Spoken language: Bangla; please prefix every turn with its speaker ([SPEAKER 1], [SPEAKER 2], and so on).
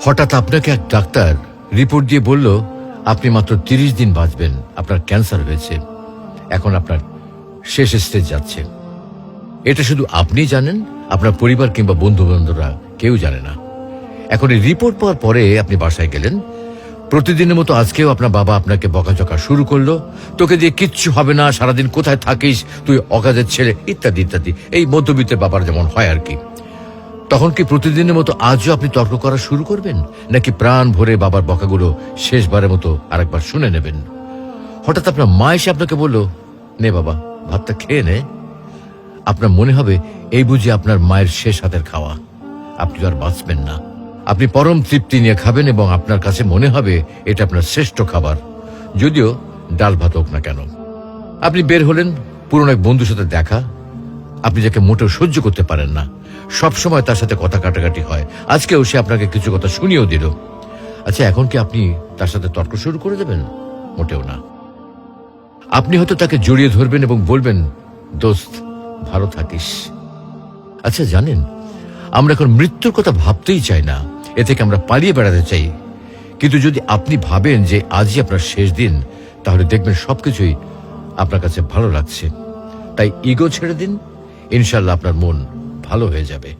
[SPEAKER 1] হঠাৎ আপনাকে এক ডাক্তার রিপোর্ট দিয়ে বলল আপনি মাত্র 30 দিন বাঁচবেন, আপনার ক্যান্সার হয়েছে, এখন আপনার শেষ স্টেজ যাচ্ছে। এটা শুধু আপনি জানেন, আপনার পরিবার কিংবা বন্ধু বান্ধবরা কেউ জানে না। এখন এই রিপোর্ট পাওয়ার পরে আপনি বাসায় গেলেন, প্রতিদিনের মতো আজকেও আপনার বাবা আপনাকে বকাঝকা শুরু করলো, তোকে দিয়ে কিচ্ছু হবে না, সারাদিন কোথায় থাকিস তুই, অকাজের ছেলে, ইত্যাদি ইত্যাদি। এই মধ্যবিত্তের বাবার যেমন হয় আর কি। তখন কি প্রতিদিনের মতো আজও আপনি তর্ক করা শুরু করবেন, নাকি প্রাণ ভরে বাবার বকাগুলো শেষবারের মতো আরেকবার শুনে নেবেন? হঠাৎ আপনার মা এসে আপনাকে বলল, নে বাবা ভাতটা খেয়ে নে। আপনার মনে হবে এই বুঝি আপনার মায়ের শেষ হাতের খাওয়া, আপনি আর বাঁচবেন না। আপনি পরম তৃপ্তি নিয়ে খাবেন এবং আপনার কাছে মনে হবে এটা আপনার শ্রেষ্ঠ খাবার, যদিও ডাল ভাত হোক না কেন। আপনি বের হলেন, পুরনো এক বন্ধুর সাথে দেখা, আপনি যাকে মোটেও সহ্য করতে পারেন না, সবসময় তার সাথে কথা কাটাকাটি হয়, আজকেও সে আপনাকে কিছু কথা শুনিয়েও দিল। আচ্ছা, এখন কি আপনি তার সাথে তর্ক শুরু করে দেবেন? মোটেও না। আপনি হয়তো তাকে জড়িয়ে ধরবেন এবং বলবেন, দোস্ত ভালো থাকিস। আচ্ছা জানেন, আমরা এখন মৃত্যুর কথা ভাবতেই চাই না, এ থেকে আমরা পালিয়ে বেড়াতে চাই। কিন্তু যদি আপনি ভাবেন যে আজই আপনার শেষ দিন, তাহলে দেখবেন সবকিছুই আপনার কাছে ভালো লাগছে। তাই ইগো ছেড়ে দিন, ইনশাল্লাহ আপনার মন ভালো হয়ে যাবে।